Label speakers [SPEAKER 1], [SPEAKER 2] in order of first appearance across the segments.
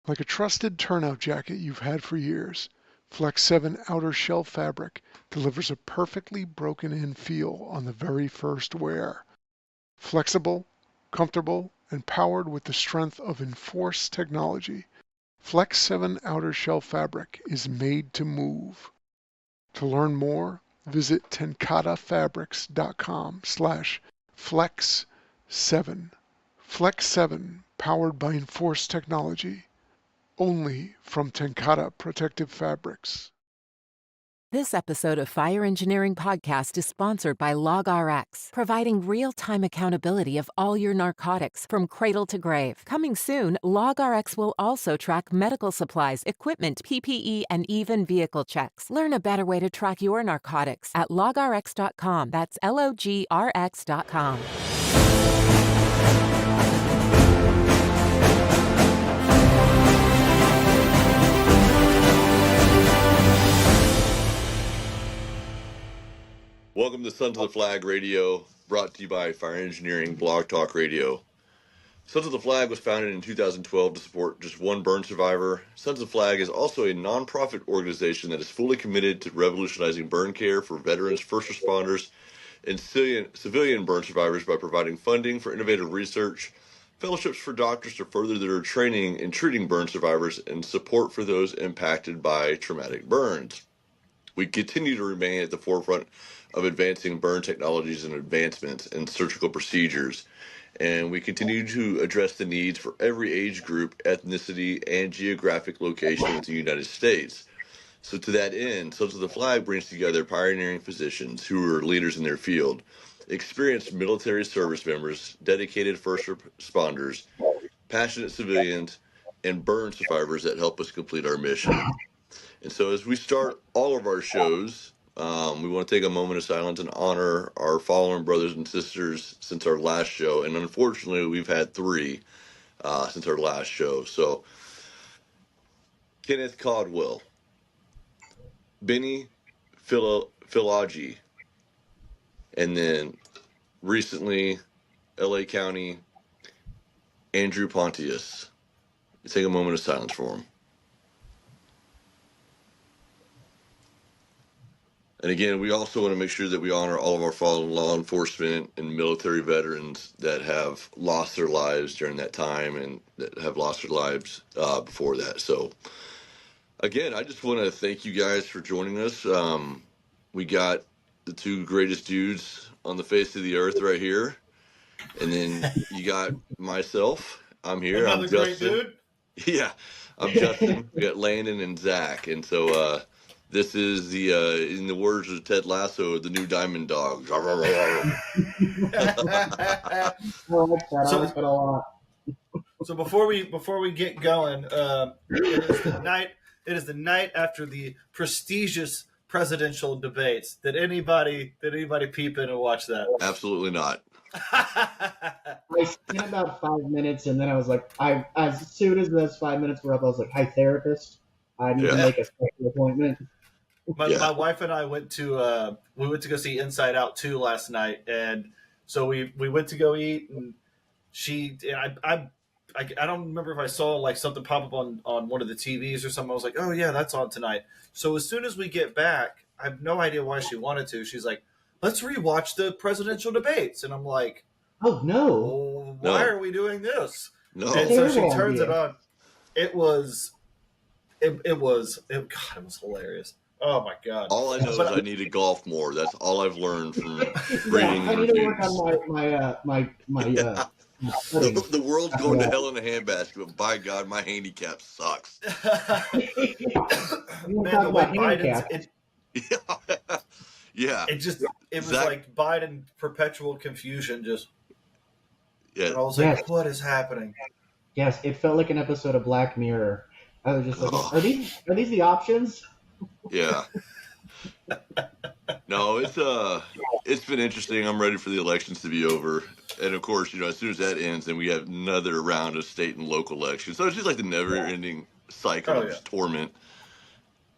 [SPEAKER 1] Like a trusted turnout jacket you've had for years, Flex 7 outer shell fabric delivers a perfectly broken-in feel on the very first wear. Flexible, comfortable, and powered with the strength of Enforce technology, Flex 7 outer shell fabric is made to move. To learn more, visit tenkatafabrics.com/flex7. Flex 7, powered by Enforce technology, only from Tenkata Protective Fabrics.
[SPEAKER 2] This episode of Fire Engineering Podcast is sponsored by LogRx, providing real-time accountability of all your narcotics from cradle to grave. Coming soon, LogRx will also track medical supplies, equipment, PPE, and even vehicle checks. Learn a better way to track your narcotics at logrx.com. That's LOGRX.com.
[SPEAKER 3] Welcome to Sons of the Flag Radio, brought to you by Fire Engineering Blog Talk Radio. Sons of the Flag was founded in 2012 to support just one burn survivor. Sons of the Flag is also a nonprofit organization that is fully committed to revolutionizing burn care for veterans, first responders, and civilian burn survivors by providing funding for innovative research, fellowships for doctors to further their training in treating burn survivors, and support for those impacted by traumatic burns. We continue to remain at the forefront of advancing burn technologies and advancements in surgical procedures, and we continue to address the needs for every age group, ethnicity, and geographic location within the United States. So to that end, Sons of the Flag brings together pioneering physicians who are leaders in their field, experienced military service members, dedicated first responders, passionate civilians, and burn survivors that help us complete our mission. And so as we start all of our shows, we want to take a moment of silence and honor our fallen brothers and sisters since our last show. And unfortunately, we've had three since our last show. So Kenneth Caldwell, Benny Philoggi, and then recently LA County, Andrew Pontius. Let's take a moment of silence for him. And again, we also want to make sure that we honor all of our fallen law enforcement and military veterans that have lost their lives during that time and that have lost their lives before that. So again, I just want to thank you guys for joining us. We got the two greatest dudes on the face of the earth right here. And then you got myself. I'm here.
[SPEAKER 4] Another
[SPEAKER 3] I'm Justin.
[SPEAKER 4] great dude.
[SPEAKER 3] Yeah, I'm Justin. We got Landon and Zach. And so this is the, in the words of Ted Lasso, the new Diamond Dog.
[SPEAKER 5] I like that a lot.
[SPEAKER 4] So before we get going, it is the night after the prestigious presidential debates. Did anybody peep in and watch that?
[SPEAKER 3] Absolutely not.
[SPEAKER 5] I spent about 5 minutes, and then I was like, as soon as those 5 minutes were up, I was like, "Hi, therapist. I need to make a special appointment."
[SPEAKER 4] My wife and I went to go see Inside Out 2 last night, and so we went to go eat, and I don't remember if I saw like something pop up on one of the TVs or something. I was like, oh yeah, that's on tonight. So as soon as we get back, I have no idea why she wanted to. She's like, let's rewatch the presidential debates, and I'm like,
[SPEAKER 5] oh no,
[SPEAKER 4] oh, why are we doing this?
[SPEAKER 3] No.
[SPEAKER 4] And so she turns it on. It was hilarious. Oh my god!
[SPEAKER 3] All I know is I need to golf more. That's all I've learned from reading.
[SPEAKER 5] I need to work on my
[SPEAKER 3] The world's going to hell in a handbasket, but by God, my handicap sucks.
[SPEAKER 4] Man, the way Biden's
[SPEAKER 3] yeah.
[SPEAKER 4] It was like Biden perpetual confusion. Just
[SPEAKER 3] yeah.
[SPEAKER 4] And I was like, what is happening?
[SPEAKER 5] Yes, it felt like an episode of Black Mirror. I was just like, are these the options?
[SPEAKER 3] Yeah. No, it's been interesting. I'm ready for the elections to be over. And of course, as soon as that ends, then we have another round of state and local elections. So it's just like the never ending cycle of torment.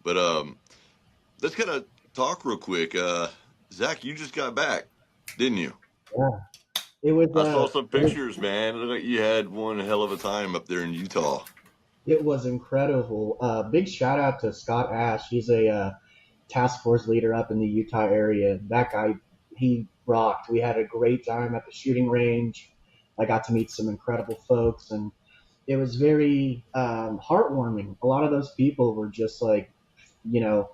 [SPEAKER 3] But let's kind of talk real quick. Zach, you just got back, didn't you?
[SPEAKER 5] Yeah. It was
[SPEAKER 3] I saw some pictures, man. It looked like you had one hell of a time up there in Utah.
[SPEAKER 5] It was incredible. Big shout out to Scott Ash. He's a task force leader up in the Utah area. That guy, he rocked. We had a great time at the shooting range. I got to meet some incredible folks, and it was very heartwarming. A lot of those people were just like, you know,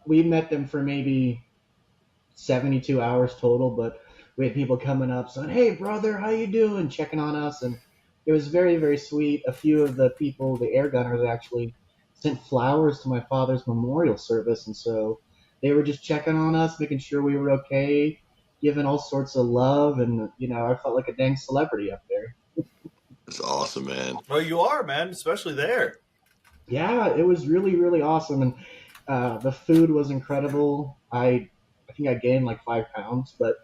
[SPEAKER 5] we met them for maybe 72 hours total, but we had people coming up saying, "Hey, brother, how you doing?" checking on us, and it was very, very sweet. A few of the people, the air gunners, actually sent flowers to my father's memorial service, and so they were just checking on us, making sure we were okay, giving all sorts of love, and I felt like a dang celebrity up there.
[SPEAKER 3] It's awesome, man.
[SPEAKER 4] Well, you are, man, especially there.
[SPEAKER 5] Yeah, it was really, really awesome, and the food was incredible. I think I gained like 5 pounds, but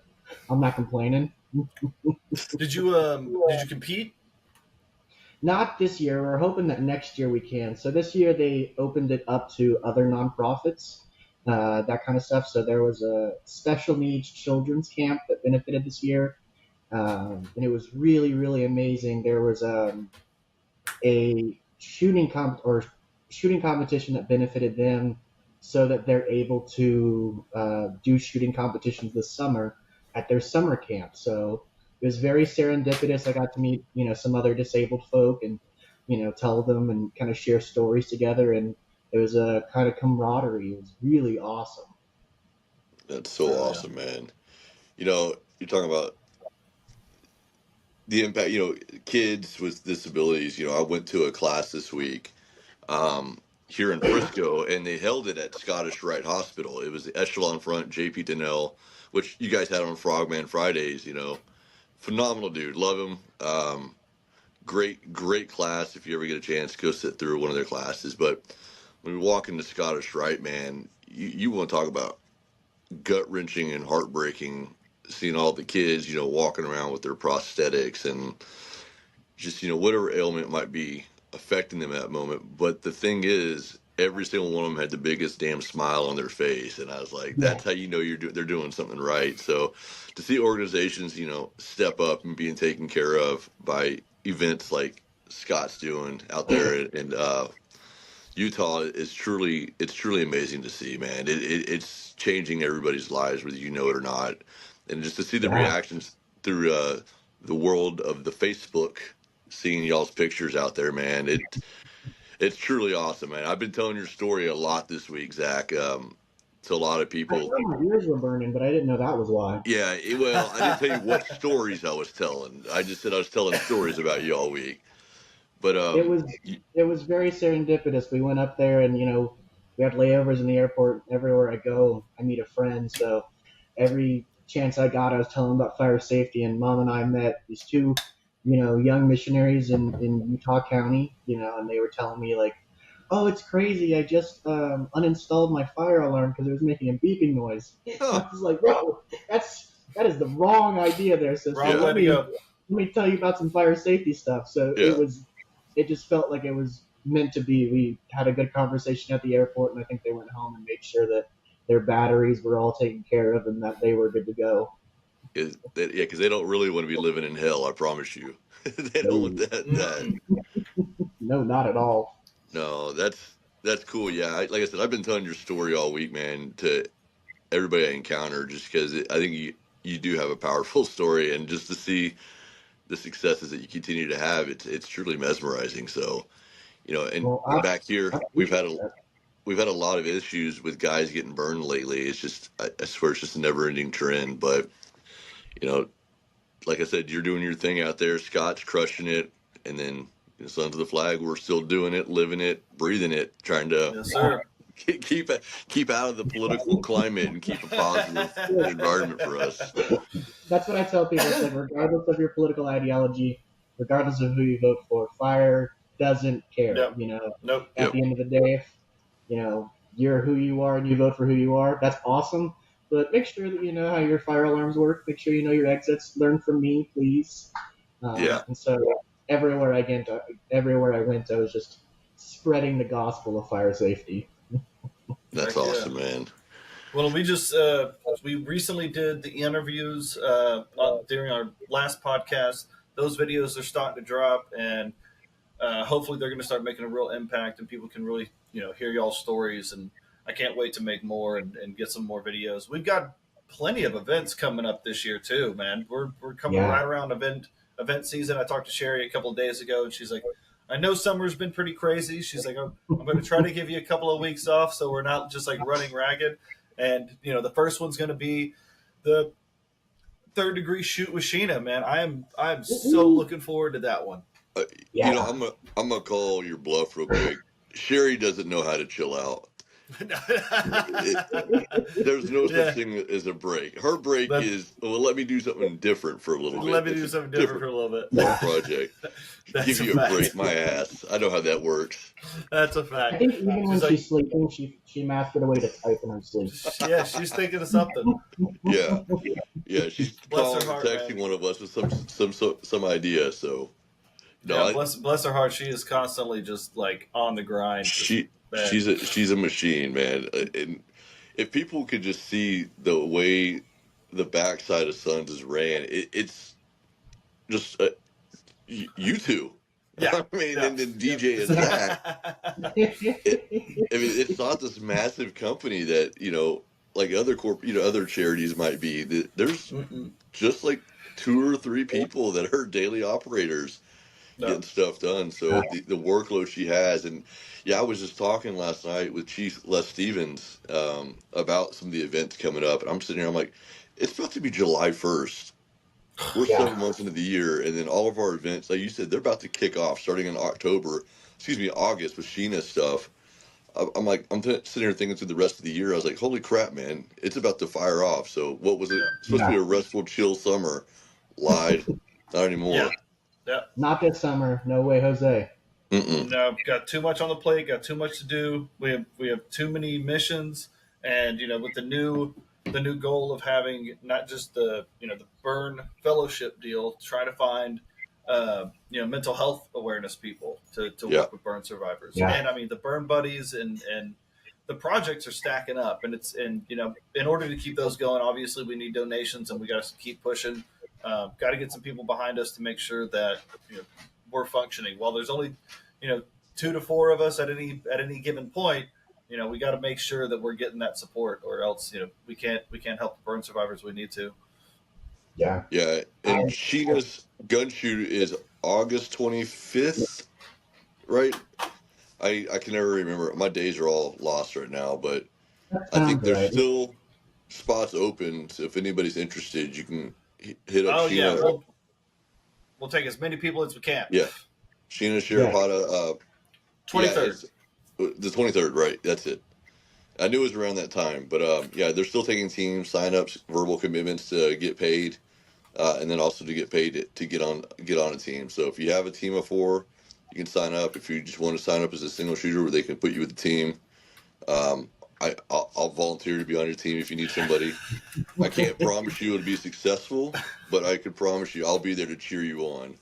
[SPEAKER 5] I'm not complaining.
[SPEAKER 4] Did you compete?
[SPEAKER 5] Not this year. We're hoping that next year we can. So this year they opened it up to other nonprofits, that kind of stuff. So there was a special needs children's camp that benefited this year, and it was really, really amazing. There was a shooting competition that benefited them, so that they're able to do shooting competitions this summer at their summer camp. So it was very serendipitous. I got to meet some other disabled folk and tell them and kind of share stories together, and it was a kind of camaraderie. It was really awesome.
[SPEAKER 3] That's so awesome, man. You're talking about the impact, kids with disabilities. I went to a class this week here in Frisco, and they held it at Scottish Rite Hospital. It was the Echelon Front, JP Donnell, which you guys had on Frogman Fridays. Phenomenal dude, love him. Great class. If you ever get a chance, go sit through one of their classes. But when we walk into Scottish Rite, man, you want to talk about gut wrenching and heartbreaking. Seeing all the kids, walking around with their prosthetics and just whatever ailment might be affecting them at that moment. But the thing is, every single one of them had the biggest damn smile on their face, and I was like,
[SPEAKER 5] Yeah.
[SPEAKER 3] that's how they're doing something right. So to see organizations step up and being taken care of by events like Scott's doing out there in Utah it's truly amazing to see, man. It's changing everybody's lives, whether you know it or not, and just to see the
[SPEAKER 5] Yeah.
[SPEAKER 3] reactions through the world of the Facebook, seeing y'all's pictures out there, man. It's truly awesome, man. I've been telling your story a lot this week, Zach, to a lot of
[SPEAKER 5] I
[SPEAKER 3] people.
[SPEAKER 5] thought my ears were burning, but I didn't know that was why.
[SPEAKER 3] Yeah, well, I didn't tell you what stories I was telling. I just said I was telling stories about you all week. But
[SPEAKER 5] It was it was very serendipitous. We went up there, and we had layovers in the airport. Everywhere I go, I meet a friend. So every chance I got, I was telling them about fire safety. And Mom and I met these two, young missionaries in Utah County. And they were telling me like, "Oh, it's crazy. I just uninstalled my fire alarm because it was making a beeping noise." I was like, "Whoa, that is the wrong idea there, sister.
[SPEAKER 4] Wrong way to go.
[SPEAKER 5] Let me tell you about some fire safety stuff." So
[SPEAKER 3] Yeah.
[SPEAKER 5] it just felt like it was meant to be. We had a good conversation at the airport, and I think they went home and made sure that their batteries were all taken care of and that they were good to go.
[SPEAKER 3] Because they don't really want to be living in hell. I promise you, they don't want that.
[SPEAKER 5] No, not at all.
[SPEAKER 3] No, that's cool. Yeah, like I said, I've been telling your story all week, man, to everybody I encounter, just because I think you do have a powerful story, and just to see the successes that you continue to have, it's truly mesmerizing. So, and
[SPEAKER 5] Well,
[SPEAKER 3] back here,
[SPEAKER 5] I
[SPEAKER 3] we've had
[SPEAKER 5] appreciate that.
[SPEAKER 3] we've had a lot of issues with guys getting burned lately. It's just, I swear, it's just a never-ending trend. But you know, like I said, you're doing your thing out there. Scott's crushing it, and then Sons of the Flag, we're still doing it, living it, breathing it, trying to
[SPEAKER 4] Yes, sir.
[SPEAKER 3] keep out of the political climate and keep a positive environment for us.
[SPEAKER 5] That's what I tell people. It's like, regardless of your political ideology, regardless of who you vote for, fire doesn't care.
[SPEAKER 4] Yep. Nope.
[SPEAKER 5] At the end of the day, if you're who you are and you vote for who you are, that's awesome. But make sure that you know how your fire alarms work. Make sure you know your exits. Learn from me, please.
[SPEAKER 3] Yeah.
[SPEAKER 5] And so everywhere I went, I was just spreading the gospel of fire safety.
[SPEAKER 3] That's
[SPEAKER 4] Heck yeah.
[SPEAKER 3] awesome, man.
[SPEAKER 4] Well, we recently did the interviews during our last podcast. Those videos are starting to drop, and hopefully they're going to start making a real impact, and people can really hear y'all's stories. And I can't wait to make more and get some more videos. We've got plenty of events coming up this year too, man. We're coming
[SPEAKER 5] Yeah.
[SPEAKER 4] right around event season. I talked to Sherry a couple of days ago, and she's like, I know summer's been pretty crazy. She's like, I'm going to try to give you a couple of weeks off so we're not just like running ragged. And the first one's going to be the Third Degree Shoot with Sheena, man. I'm so looking forward to that one.
[SPEAKER 5] Yeah.
[SPEAKER 3] I'm gonna call your bluff real quick. Sherry doesn't know how to chill out. There's no such thing as a break. Her break is, well, let me do something different for a little bit.
[SPEAKER 4] Let me do something different for a little bit.
[SPEAKER 3] Project. Give you a break, my ass. I know how that works.
[SPEAKER 4] That's a fact.
[SPEAKER 5] I think even when she's sleeping, she mastered a way to type in her sleep.
[SPEAKER 4] Yeah, she's thinking of something.
[SPEAKER 3] Yeah, she's
[SPEAKER 4] Bless her
[SPEAKER 3] calling,
[SPEAKER 4] heart,
[SPEAKER 3] texting
[SPEAKER 4] man.
[SPEAKER 3] one of us with some idea. So,
[SPEAKER 4] no, bless her heart. She is constantly just like on the grind.
[SPEAKER 3] She's a machine, man. And if people could just see the way the backside of Suns is ran, it's just you two.
[SPEAKER 4] Yeah,
[SPEAKER 3] I mean, and then DJ is that. It's not this massive company that like other other charities might be. There's just like 2 or 3 people that are daily operators getting stuff done. So the workload she has, and I was just talking last night with Chief Les Stevens about some of the events coming up, and I'm sitting here, I'm like, it's about to be July 1st. We're 7 months into the year, and then all of our events, like you said, they're about to kick off starting in August with Sheena stuff. I'm like, sitting here thinking through the rest of the year. I was like, holy crap, man, it's about to fire off. So what was it? Supposed to be a restful, chill summer. Lied. Not anymore.
[SPEAKER 4] Yeah.
[SPEAKER 5] Not this summer. No way, Jose.
[SPEAKER 4] No, got too much on the plate. Got too much to do. We have too many missions, and with the new goal of having not just the the Burn Fellowship deal, trying to find mental health awareness people to work with burn survivors.
[SPEAKER 5] Yeah.
[SPEAKER 4] And I mean the Burn Buddies and the projects are stacking up, and in order to keep those going, obviously we need donations, and we got to keep pushing. Got to get some people behind us to make sure that we're functioning. While there's only 2 to 4 of us at any given point, we got to make sure that we're getting that support, or else we can't help the burn survivors we need to.
[SPEAKER 5] Yeah.
[SPEAKER 3] Yeah, and Sheena's gun shoot is August 25th, right? I can never remember. My days are all lost right now, but I think there's still spots open. So if anybody's interested, you can hit up Sheena.
[SPEAKER 4] Yeah, we'll take as many people as we can.
[SPEAKER 3] Yeah, Sheena Sharapata.
[SPEAKER 4] 23rd.
[SPEAKER 3] The 23rd, right? That's it. I knew it was around that time, but they're still taking team sign-ups, verbal commitments to get paid, and then also to get paid to get on a team. So if you have a team of 4, you can sign up. If you just want to sign up as a single shooter, where they can put you with the team, I'll volunteer to be on your team if you need somebody. I can't promise you it'll be successful, but I can promise you I'll be there to cheer you on.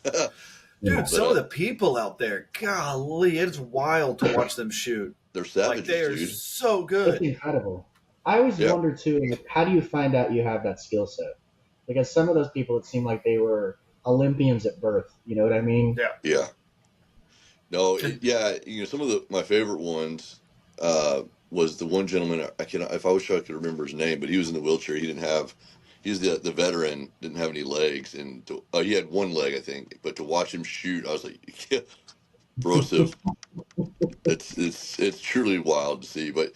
[SPEAKER 4] Dude, some of the people out there, golly, it's wild to watch them shoot.
[SPEAKER 3] They're savages,
[SPEAKER 4] they are
[SPEAKER 3] dude.
[SPEAKER 4] so good.
[SPEAKER 5] It's incredible. I always wonder too, like, how do you find out you have that skill set? Because some of those people, it seemed like they were Olympians at birth. You know what I mean?
[SPEAKER 3] Yeah. No, some of my favorite ones was the one gentleman. If I was sure I could remember his name, but he was in the wheelchair. He was the veteran, didn't have any legs, and he had one leg, I think. But to watch him shoot, I was like, yeah, brosive. It's truly wild to see, but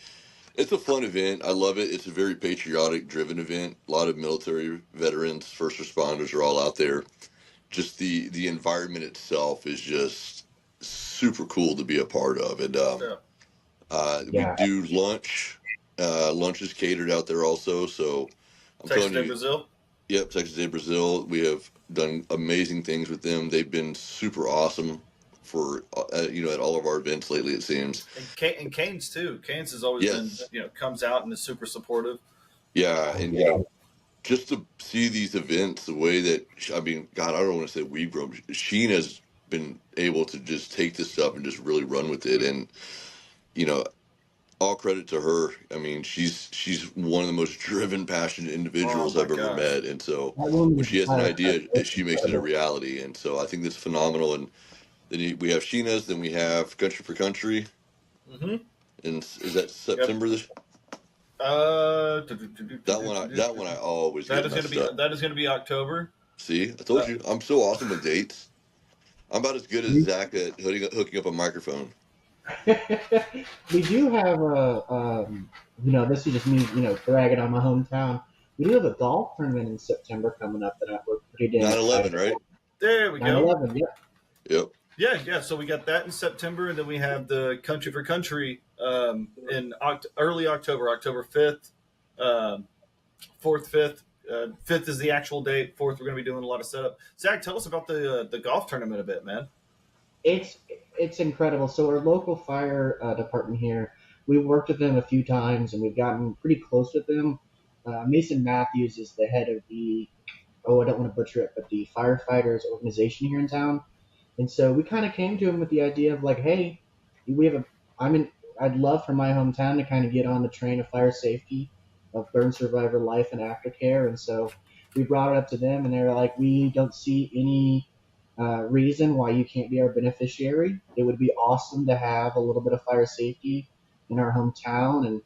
[SPEAKER 3] it's a fun event. I love it. It's a very patriotic driven event. A lot of military veterans, first responders are all out there. Just the environment itself is just super cool to be a part of. And we do lunch. Lunch is catered out there also. So I'm
[SPEAKER 4] Texas
[SPEAKER 3] telling
[SPEAKER 4] Day
[SPEAKER 3] you,
[SPEAKER 4] Brazil.
[SPEAKER 3] Yep, Texas Day Brazil. We have done amazing things with them. They've been super awesome for at all of our events lately, it seems.
[SPEAKER 4] And Canes too. Canes has always been comes out and is super supportive.
[SPEAKER 3] Yeah, and just to see these events the way that God, I don't want to say we've grown. Sheena's been able to just take this stuff and just really run with it, and all credit to her. I mean, she's one of the most driven, passionate individuals I've ever met, and so when she has an idea, she makes it a reality. And so I think that's phenomenal. And Then we have Sheena's. Then we have Country for Country.
[SPEAKER 4] Mm-hmm.
[SPEAKER 3] And is that September? This that one I always
[SPEAKER 4] That
[SPEAKER 3] get
[SPEAKER 4] is going to
[SPEAKER 3] messed
[SPEAKER 4] be
[SPEAKER 3] up.
[SPEAKER 4] that is going to be October.
[SPEAKER 3] See, I told you I'm so awesome with dates. I'm about as good as Zach at hooking up a microphone.
[SPEAKER 5] We do have this is just me, bragging on my hometown. We do have a golf tournament in September coming up that we're pretty damn
[SPEAKER 3] 9/11,
[SPEAKER 5] excited
[SPEAKER 3] right?
[SPEAKER 5] about.
[SPEAKER 4] There we go.
[SPEAKER 5] 9/11, yeah.
[SPEAKER 3] Yep.
[SPEAKER 4] Yeah. So we got that in September, and then we have the Country for Country in early October, October 5th, 4th, 5th. 5th is the actual date. 4th, we're going to be doing a lot of setup. Zach, tell us about the golf tournament a bit, man.
[SPEAKER 5] It's incredible. So our local fire department here, we worked with them a few times, and we've gotten pretty close with them. Mason Matthews is the head of I don't want to butcher it, but the firefighters organization here in town. And so we kind of came to him with the idea of like, hey, I'd love for my hometown to kind of get on the train of fire safety, of burn survivor life and aftercare. And so we brought it up to them, and they were like, we don't see any reason why you can't be our beneficiary. It would be awesome to have a little bit of fire safety in our hometown and,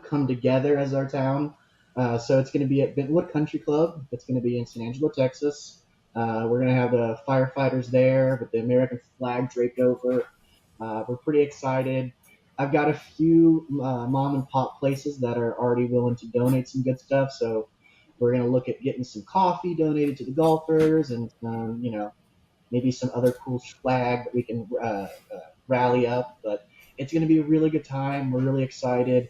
[SPEAKER 5] come together as our town. So it's going to be at Bentwood Country Club. It's going to be in San Angelo, Texas. We're going to have the firefighters there with the American flag draped over. We're pretty excited. I've got a few mom and pop places that are already willing to donate some good stuff. So we're going to look at getting some coffee donated to the golfers and, maybe some other cool swag that we can rally up. But it's going to be a really good time. We're really excited.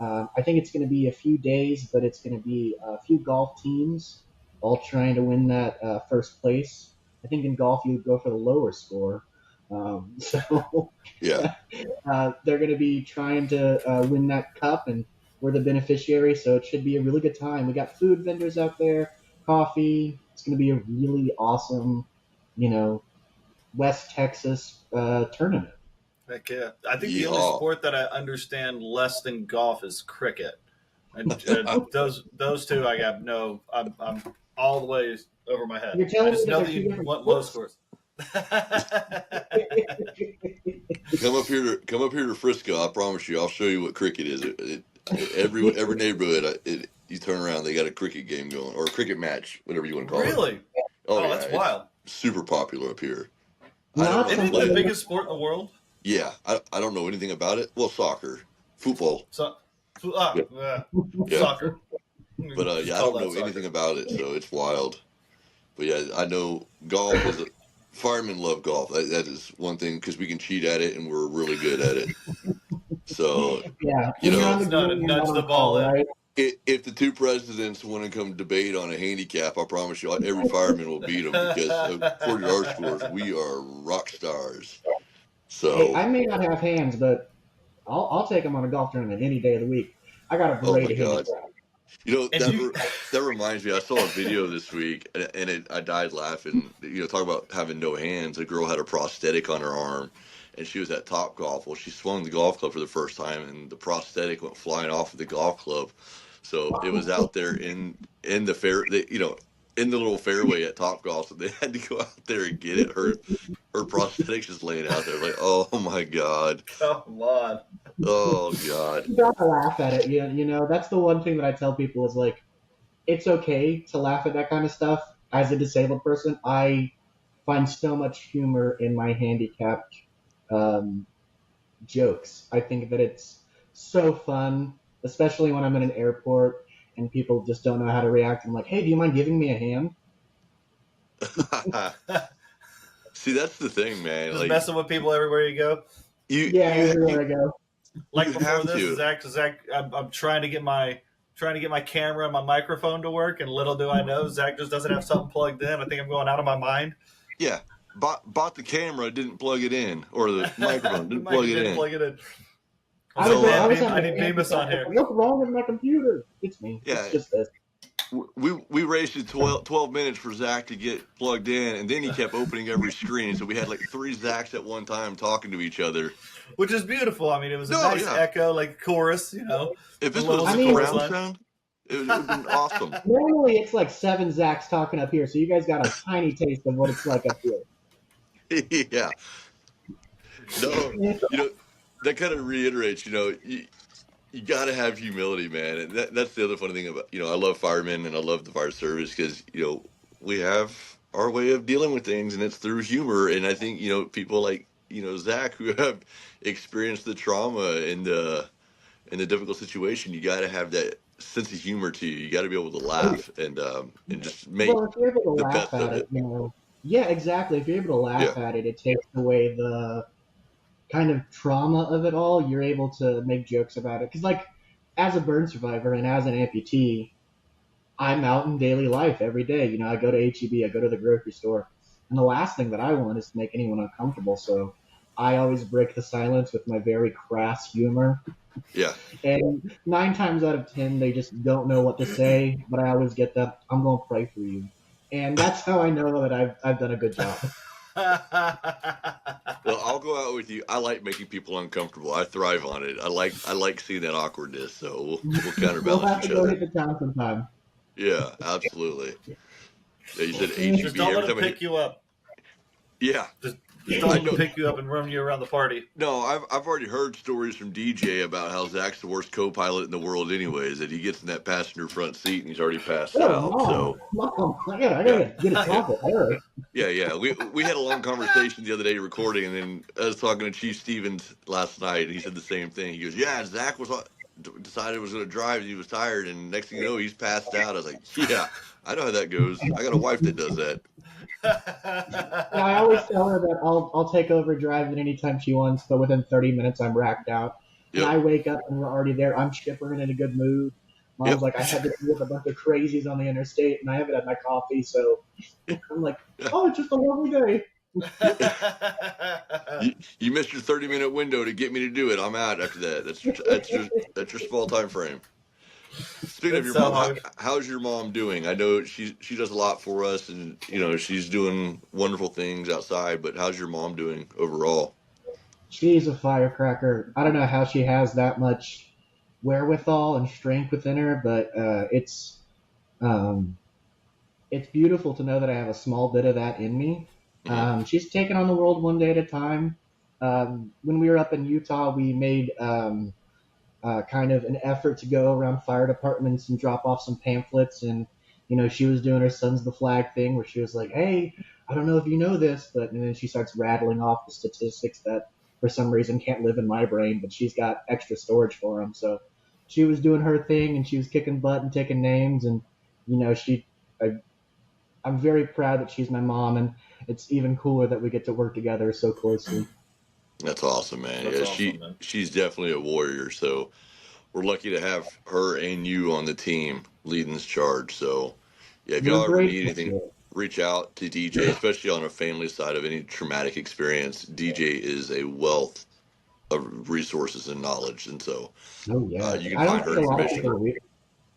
[SPEAKER 5] I think it's going to be a few days, but it's going to be a few golf teams all trying to win that first place. I think in golf you would go for the lower score.
[SPEAKER 3] Yeah.
[SPEAKER 5] They're going to be trying to win that cup, and we're the beneficiary, so it should be a really good time. We got food vendors out there, coffee. It's going to be a really awesome, West Texas tournament.
[SPEAKER 4] Heck yeah. I think the only sport that I understand less than golf is cricket. And those two I got I'm all the way over my head.
[SPEAKER 5] You're telling
[SPEAKER 4] I just
[SPEAKER 5] me
[SPEAKER 4] know
[SPEAKER 5] that
[SPEAKER 4] that
[SPEAKER 5] they're
[SPEAKER 4] you
[SPEAKER 5] two
[SPEAKER 4] want
[SPEAKER 5] different
[SPEAKER 4] low scores.
[SPEAKER 3] Come up here to Frisco. I promise you, I'll show you what cricket is. Every neighborhood, you turn around, they got a cricket game going, or a cricket match, whatever you want to call it.
[SPEAKER 4] Really?
[SPEAKER 3] Oh, yeah,
[SPEAKER 4] that's wild.
[SPEAKER 3] Super popular up here.
[SPEAKER 4] Isn't it the biggest sport in the world?
[SPEAKER 3] Yeah, I don't know anything about it. Well, soccer, football.
[SPEAKER 4] Yeah. Soccer.
[SPEAKER 3] But I don't know anything about it, so it's wild. But yeah, I know golf is firemen love golf. That is one thing because we can cheat at it and we're really good at it. So
[SPEAKER 5] yeah,
[SPEAKER 4] it's not a nudge the ball in.
[SPEAKER 5] Right?
[SPEAKER 3] If the two presidents want to come debate on a handicap, I promise you, every fireman will beat them because according to our scores, we are rock stars. So
[SPEAKER 5] hey, I may not have hands, but I'll take them on a golf tournament any day of the week. I got a great handicap.
[SPEAKER 3] That reminds me. I saw a video this week, and I died laughing. Talk about having no hands. A girl had a prosthetic on her arm, and she was at Topgolf. Well, she swung the golf club for the first time, and the prosthetic went flying off of the golf club. So it was out there in the fair, in the little fairway at Topgolf. So they had to go out there and get it. Her prosthetic's just laying out there. Like, oh my god.
[SPEAKER 4] Come on.
[SPEAKER 3] Oh god.
[SPEAKER 5] You gotta laugh at it. That's the one thing that I tell people is like, it's okay to laugh at that kind of stuff. As a disabled person, I find so much humor in my handicapped jokes. I think that it's so fun, especially when I'm in an airport and people just don't know how to react. I'm like, hey, do you mind giving me a hand?
[SPEAKER 3] See, that's the thing, man.
[SPEAKER 4] Just messing with people everywhere you go.
[SPEAKER 5] Everywhere I go.
[SPEAKER 4] Like before this, Zach, I'm trying to get my camera and my microphone to work, and little do I know, Zach just doesn't have something plugged in. I think I'm going out of my mind.
[SPEAKER 3] Yeah, bought the camera, didn't plug it in, or the microphone didn't plug it in.
[SPEAKER 4] I need Bemis on here.
[SPEAKER 5] What's wrong with my computer? It's me.
[SPEAKER 3] Yeah.
[SPEAKER 5] It's just this.
[SPEAKER 3] We wasted 12 minutes for Zach to get plugged in, and then he kept opening every screen. So we had like 3 Zachs at one time talking to each other.
[SPEAKER 4] Which is beautiful. I mean, it was a nice echo, like chorus,
[SPEAKER 3] If this was a surround sound, it would have been awesome.
[SPEAKER 5] Normally it's like 7 Zachs talking up here, so you guys got a tiny taste of what it's like up here.
[SPEAKER 3] Yeah. No, that kind of reiterates, you got to have humility, man. And that's the other funny thing about, I love firemen and I love the fire service because, we have our way of dealing with things and it's through humor. And I think, people like, Zach who have experienced the trauma and the difficult situation, you got to have that sense of humor to you. You got to be able to laugh and just make
[SPEAKER 5] Well, if you're able to
[SPEAKER 3] the
[SPEAKER 5] laugh
[SPEAKER 3] best
[SPEAKER 5] at
[SPEAKER 3] of
[SPEAKER 5] it,
[SPEAKER 3] it.
[SPEAKER 5] yeah, exactly. If you're able to
[SPEAKER 3] Yeah.
[SPEAKER 5] laugh at it, it takes away the kind of trauma of it all. You're able to make jokes about it. Because, like, as a burn survivor and as an amputee, I'm out in daily life every day. I go to HEB, I go to the grocery store, and the last thing that I want is to make anyone uncomfortable. So I always break the silence with my very crass humor.
[SPEAKER 3] Yeah.
[SPEAKER 5] And 9 times out of 10, they just don't know what to say. But I always get the "I'm going to pray for you," and that's how I know that I've done a good job.
[SPEAKER 3] Well, I'll go out with you. I like making people uncomfortable. I thrive on it. I like seeing that awkwardness. So we'll
[SPEAKER 5] We'll
[SPEAKER 3] counterbalance
[SPEAKER 5] have to
[SPEAKER 3] each
[SPEAKER 5] go
[SPEAKER 3] other.
[SPEAKER 5] hit the town sometime.
[SPEAKER 3] Yeah, absolutely. Yeah, you said
[SPEAKER 4] Just
[SPEAKER 3] HEB
[SPEAKER 4] don't
[SPEAKER 3] every
[SPEAKER 4] let him
[SPEAKER 3] time.
[SPEAKER 4] pick you up.
[SPEAKER 3] Yeah.
[SPEAKER 4] Just don't let him pick you up and run you around the party.
[SPEAKER 3] No, I've already heard stories from DJ about how Zach's the worst co-pilot in the world, anyways. That he gets in that passenger front seat and he's already passed
[SPEAKER 5] Oh,
[SPEAKER 3] out. So
[SPEAKER 5] mom, I gotta
[SPEAKER 3] yeah,
[SPEAKER 5] get a chocolate. Hurry.
[SPEAKER 3] yeah. We had a long conversation the other day recording, and then I was talking to Chief Stevens last night, and he said the same thing. He goes, "Yeah, Zach decided he was going to drive. He was tired, and next thing you know, he's passed out." I was like, "Yeah, I know how that goes. I got a wife that does that."
[SPEAKER 5] Yeah, I always tell her that I'll take over driving anytime she wants, but within 30 minutes I'm racked out. And
[SPEAKER 3] Yep,
[SPEAKER 5] I wake up and we're already there. I'm chipper and in a good mood. Mom's
[SPEAKER 3] yep.
[SPEAKER 5] like, I had to deal with a bunch of crazies on the interstate and I haven't had my coffee, so I'm like, oh, it's just a lovely day.
[SPEAKER 3] You missed your 30-minute window to get me to do it. I'm out after that. That's your small time frame. Speaking of
[SPEAKER 4] It's
[SPEAKER 3] your
[SPEAKER 4] so
[SPEAKER 3] mom,
[SPEAKER 4] hard.
[SPEAKER 3] how's your mom doing? I know she does a lot for us, and she's doing wonderful things outside. But how's your mom doing overall?
[SPEAKER 5] She's a firecracker. I don't know how she has that much wherewithal and strength within her, but um, it's beautiful to know that I have a small bit of that in me.
[SPEAKER 3] Hmm.
[SPEAKER 5] She's taken on the world one day at a time. When we were up in Utah, we made kind of an effort to go around fire departments and drop off some pamphlets. And, she was doing her Sons of the Flag thing where she was like, hey, I don't know if you know this, but and then she starts rattling off the statistics that for some reason can't live in my brain, but she's got extra storage for them. So she was doing her thing and she was kicking butt and taking names. And, I, I'm very proud that she's my mom. And it's even cooler that we get to work together so closely.
[SPEAKER 3] That's awesome, man.
[SPEAKER 4] That's
[SPEAKER 3] Yeah,
[SPEAKER 4] awesome, man.
[SPEAKER 3] she's definitely a warrior. So we're lucky to have her and you on the team leading this charge. So yeah, if
[SPEAKER 5] We're
[SPEAKER 3] y'all ever need
[SPEAKER 5] grateful
[SPEAKER 3] anything,
[SPEAKER 5] for it.
[SPEAKER 3] reach out to DJ, especially on a family side of any traumatic experience. DJ is a wealth of resources and knowledge, and so
[SPEAKER 5] Oh yeah,
[SPEAKER 3] you can
[SPEAKER 5] I
[SPEAKER 3] find
[SPEAKER 5] don't
[SPEAKER 3] her
[SPEAKER 5] think a lot of
[SPEAKER 3] information.
[SPEAKER 5] people.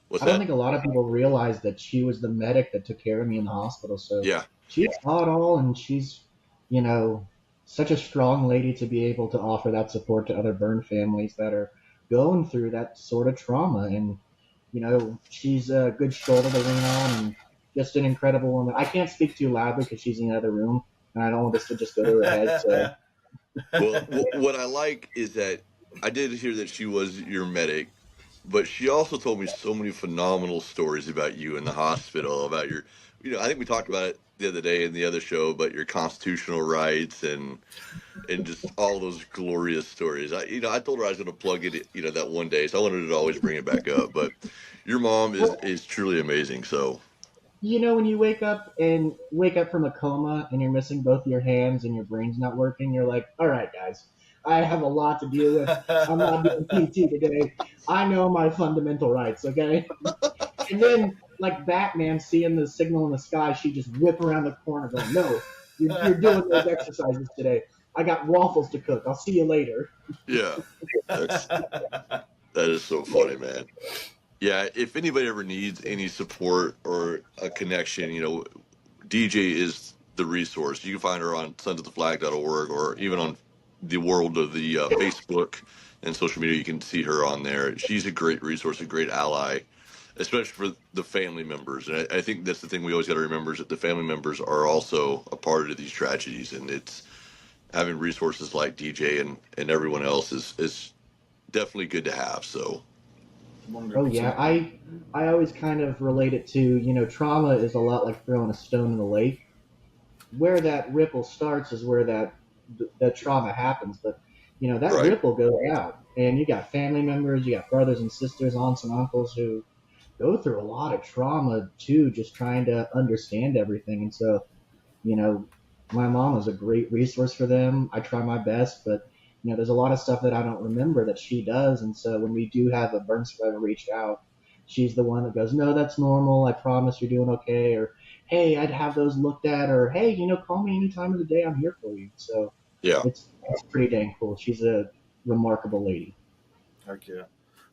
[SPEAKER 3] What's
[SPEAKER 5] I don't
[SPEAKER 3] that?
[SPEAKER 5] think a lot of people realize that she was the medic that took care of me in the hospital. So
[SPEAKER 3] Yeah,
[SPEAKER 5] she saw it all, and she's, you know, such a strong lady to be able to offer that support to other burn families that are going through that sort of trauma. And she's a good shoulder to lean on, and just an incredible woman. I can't speak too loudly because she's in the other room, and I don't want this to just go to her head. So
[SPEAKER 3] well, what I like is that I did hear that she was your medic, but she also told me so many phenomenal stories about you in the hospital, about your, I think we talked about it the other day in the other show, about your constitutional rights and just all those glorious stories. I told her I was going to plug it, that one day, so I wanted to always bring it back up. But your mom is truly amazing. So
[SPEAKER 5] when you wake up from a coma and you're missing both your hands and your brain's not working, you're like, all right, guys, I have a lot to deal with. I'm not doing PT today. I know my fundamental rights, okay? And then, like Batman seeing the signal in the sky, she just whip around the corner going, no, you're doing those exercises today. I got waffles to cook. I'll see you later.
[SPEAKER 3] yeah, that's that is so funny, man. Yeah, if anybody ever needs any support or a connection, DJ is the resource. You can find her on sonsoftheflag.org or even on the world of the Facebook and social media. You can see her on there. She's a great resource, a great ally. especially for the family members. And I think that's the thing we always got to remember is that the family members are also a part of these tragedies, and it's having resources like DJ and everyone else is definitely good to have. So
[SPEAKER 5] Oh yeah,
[SPEAKER 4] 100%.
[SPEAKER 5] I always kind of relate it to, trauma is a lot like throwing a stone in the lake. Where that ripple starts is where that trauma happens, but that
[SPEAKER 3] right,
[SPEAKER 5] ripple goes out, and you got family members, you got brothers and sisters, aunts and uncles who go through a lot of trauma too, just trying to understand everything. And so, you know, my mom is a great resource for them. I try my best, but there's a lot of stuff that I don't remember that she does. And so when we do have a burn survivor reached out, she's the one that goes, "No, that's normal. I promise you're doing okay." Or, "Hey, I'd have those looked at." Or, "Hey, call me any time of the day. I'm here for you." So
[SPEAKER 3] yeah.
[SPEAKER 5] it's pretty dang cool. She's a remarkable lady.
[SPEAKER 4] Heck yeah.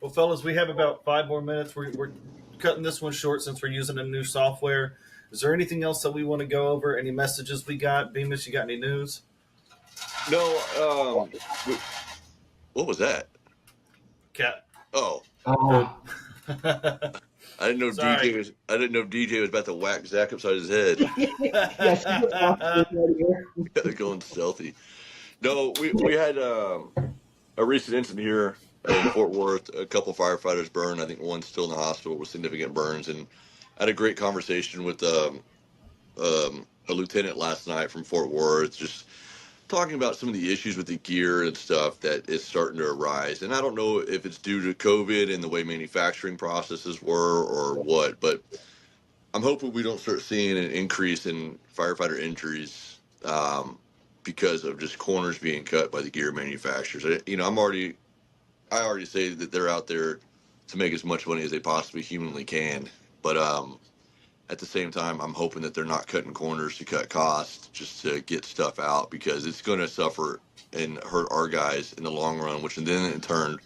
[SPEAKER 4] Well, fellas, we have about 5 more minutes. We're cutting this one short since we're using a new software. Is there anything else that we want to go over? Any messages we got? Bemis, you got any news?
[SPEAKER 3] No, what was that?
[SPEAKER 4] Cat.
[SPEAKER 3] Oh,
[SPEAKER 5] Uh,
[SPEAKER 3] I didn't know
[SPEAKER 4] Sorry.
[SPEAKER 3] I didn't know DJ was about to whack Zach upside his head.
[SPEAKER 5] yeah, she's responsible right here.
[SPEAKER 3] Going stealthy. No, we had a recent incident here in Fort Worth. A couple firefighters burned. I think one's still in the hospital with significant burns. And I had a great conversation with a lieutenant last night from Fort Worth, just talking about some of the issues with the gear and stuff that is starting to arise. And I don't know if it's due to COVID and the way manufacturing processes were or what, but I'm hoping we don't start seeing an increase in firefighter injuries because of just corners being cut by the gear manufacturers. I already say that they're out there to make as much money as they possibly humanly can, but at the same time, I'm hoping that they're not cutting corners to cut costs just to get stuff out, because it's going to suffer and hurt our guys in the long run, which then in turn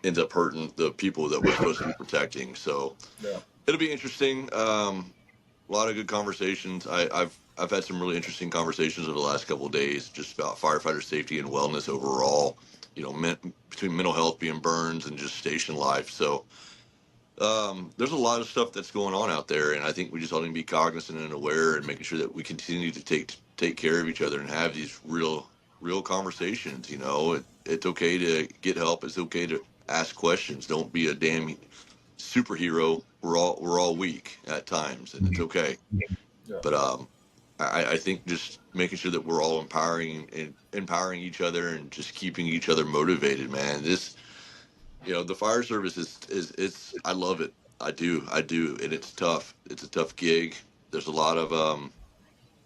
[SPEAKER 3] ends up hurting the people that we're supposed to be protecting. So
[SPEAKER 4] Yeah.
[SPEAKER 3] it'll be interesting. A lot of good conversations. I've had some really interesting conversations over the last couple of days, just about firefighter safety and wellness overall. Between mental health, being burns, and just station life. So there's a lot of stuff that's going on out there, and I think we just all need to be cognizant and aware, and making sure that we continue to take care of each other and have these real conversations. It's okay to get help. It's okay to ask questions. Don't be a damn superhero. We're all weak at times, and it's okay.
[SPEAKER 4] Yeah.
[SPEAKER 3] But I think just making sure that we're all empowering each other and just keeping each other motivated, man. The fire service is it's I love it. I do, and it's tough. It's a tough gig. There's a lot of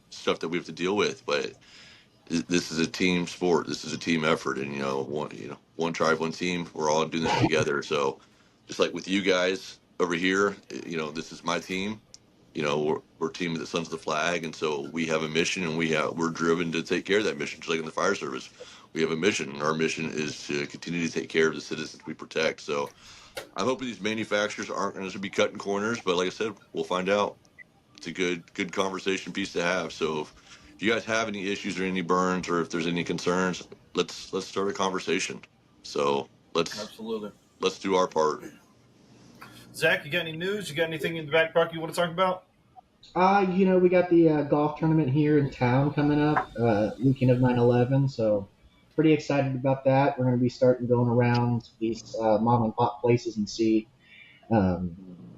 [SPEAKER 3] stuff that we have to deal with, but this is a team sport. This is a team effort, and one tribe, one team. We're all doing this together. So just like with you guys over here, this is my team. We're a team of the Sons of the Flag, and so we have a mission, and we're driven to take care of that mission, just like in the fire service. We have a mission, and our mission is to continue to take care of the citizens we protect. So I'm hoping these manufacturers aren't going to be cutting corners, but like I said, we'll find out. It's a good conversation piece to have. So if you guys have any issues or any burns, or if there's any concerns, let's start a conversation. So
[SPEAKER 4] Absolutely.
[SPEAKER 3] let's do our part.
[SPEAKER 4] Zach, you got any news? You got anything in the back pocket you want to talk about?
[SPEAKER 5] We got the golf tournament here in town coming up, weekend of 9/11. So pretty excited about that. We're going to be starting going around these mom and pop places and see um,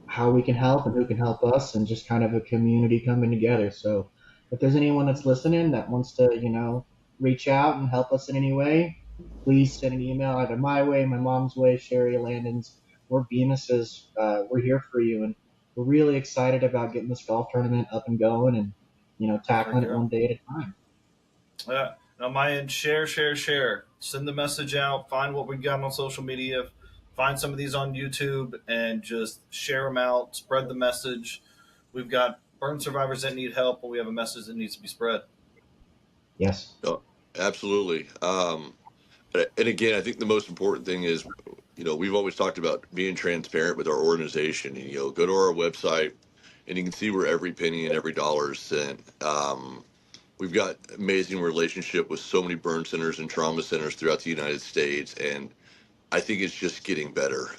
[SPEAKER 5] how we can help and who can help us, and just kind of a community coming together. So if there's anyone that's listening that wants to, reach out and help us in any way, please send an email either my way, my mom's way, Sherry Landon's, or Bemis's. We're here for you, and we're really excited about getting this golf tournament up and going, and tackling it
[SPEAKER 4] Yeah.
[SPEAKER 5] one day at a time.
[SPEAKER 4] Yeah. On my end, share, share, share. Send the message out. Find what we got on social media. Find some of these on YouTube and just share them out. Spread the message. We've got burn survivors that need help, and we have a message that needs to be spread.
[SPEAKER 5] Yes.
[SPEAKER 3] Oh, absolutely. And again, I think the most important thing is, we've always talked about being transparent with our organization. And, go to our website, and you can see where every penny and every dollar is spent. We've got amazing relationship with so many burn centers and trauma centers throughout the United States, and I think it's just getting better.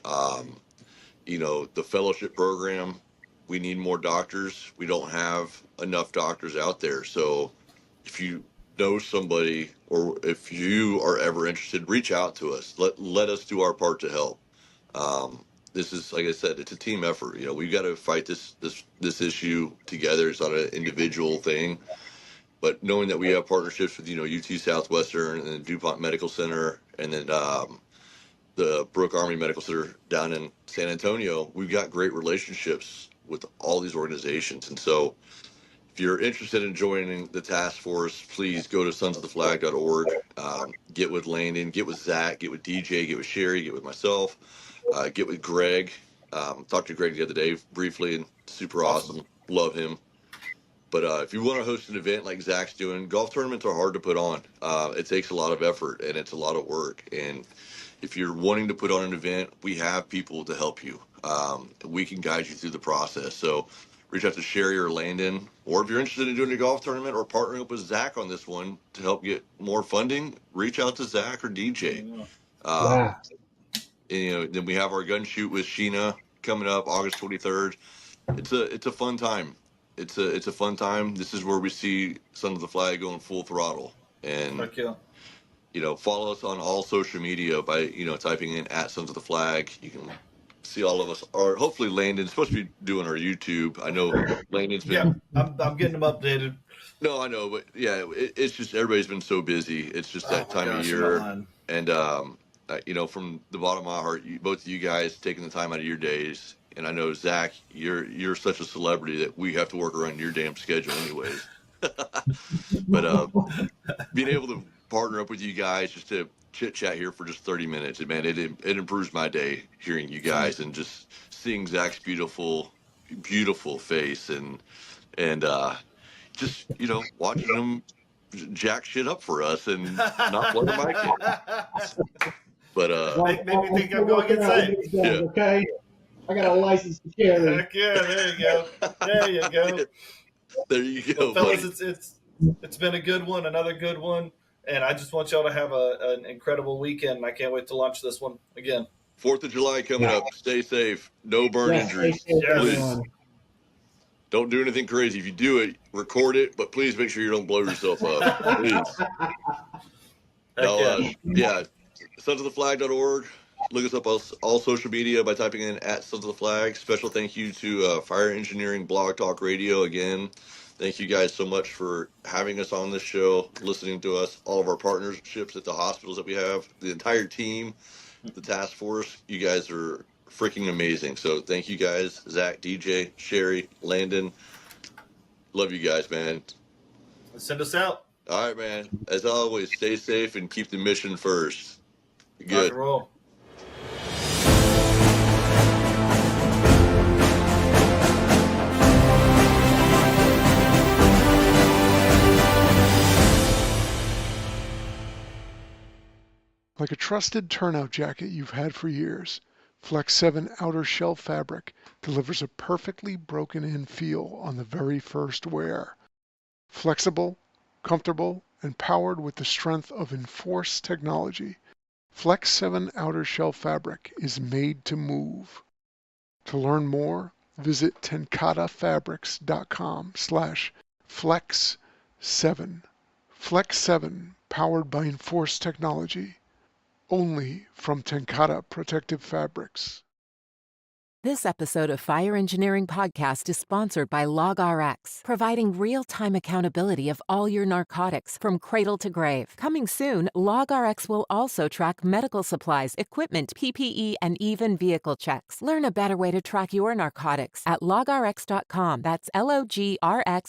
[SPEAKER 3] The fellowship program, we need more doctors. We don't have enough doctors out there. So if you know somebody, or if you are ever interested, reach out to us. Let us do our part to help. This is, like I said, it's a team effort. We've got to fight this issue together. It's not an individual thing. But knowing that we have partnerships with UT Southwestern and then DuPont Medical Center, and then the Brooke Army Medical Center down in San Antonio, we've got great relationships with all these organizations. And so if you're interested in joining the task force, please go to sonsoftheflag.org. Get with Landon, get with Zach, get with DJ, get with Sherry, get with myself, get with Greg. Talked to Greg the other day briefly, and super awesome. Love him. But if you want to host an event like Zach's doing, golf tournaments are hard to put on. It takes a lot of effort and it's a lot of work. And if you're wanting to put on an event, we have people to help you. We can guide you through the process. So reach out to Sherry or Landon, or if you're interested in doing a golf tournament or partnering up with Zach on this one to help get more funding, reach out to Zach or DJ.
[SPEAKER 5] Yeah.
[SPEAKER 3] And, then we have our gun shoot with Sheena coming up August 23rd. It's a fun time. It's a fun time. This is where we see Sons of the Flag going full throttle. And
[SPEAKER 4] Heck yeah.
[SPEAKER 3] Follow us on all social media by typing in @Sons of the Flag. You can see all of us. Or hopefully Landon's supposed to be doing our YouTube. I know Landon's been.
[SPEAKER 4] Yeah, I'm getting them updated.
[SPEAKER 3] No, I know, but yeah, it's just everybody's been so busy. It's just that time of year, and from the bottom of my heart, both of you guys taking the time out of your days. And I know, Zach, you're such a celebrity that we have to work around your damn schedule anyways. But being able to partner up with you guys just to chit-chat here for just 30 minutes, and man, it improves my day hearing you guys and just seeing Zach's beautiful face and just, watching him jack shit up for us and not blow the mic in. But
[SPEAKER 4] make me think I'm going insane.
[SPEAKER 3] Yeah.
[SPEAKER 5] Okay. I got a license to carry.
[SPEAKER 4] Heck yeah, there you go. There you go.
[SPEAKER 3] There you go,
[SPEAKER 4] well, fellas. It's been a good one, another good one, and I just want y'all to have an incredible weekend. And I can't wait to launch this one again.
[SPEAKER 3] 4th of July coming up. Stay safe. No burn injuries. Please. Don't do anything crazy. If you do it, record it, but please make sure you don't blow yourself up. Please. Yeah. Sonsoftheflag.org. Look us up on all social media by typing in @Sons of the Flag. Special thank you to Fire Engineering Blog Talk Radio again. Thank you guys so much for having us on this show, listening to us, all of our partnerships at the hospitals that we have, the entire team, the task force. You guys are freaking amazing. So thank you guys, Zach, DJ, Sherry, Landon. Love you guys, man.
[SPEAKER 4] Send us out.
[SPEAKER 3] All right, man. As always, stay safe and keep the mission first. Good.
[SPEAKER 4] Rock and roll.
[SPEAKER 1] Like a trusted turnout jacket you've had for years, Flex 7 outer shell fabric delivers a perfectly broken-in feel on the very first wear. Flexible, comfortable, and powered with the strength of Enforce technology, Flex 7 outer shell fabric is made to move. To learn more, visit tenkatafabrics.com/flex7. Flex 7, powered by Enforce technology. Only from Tenkata Protective Fabrics.
[SPEAKER 2] This episode of Fire Engineering Podcast is sponsored by LogRx, providing real-time accountability of all your narcotics from cradle to grave. Coming soon, LogRx will also track medical supplies, equipment, PPE, and even vehicle checks. Learn a better way to track your narcotics at logrx.com. That's LOGRX.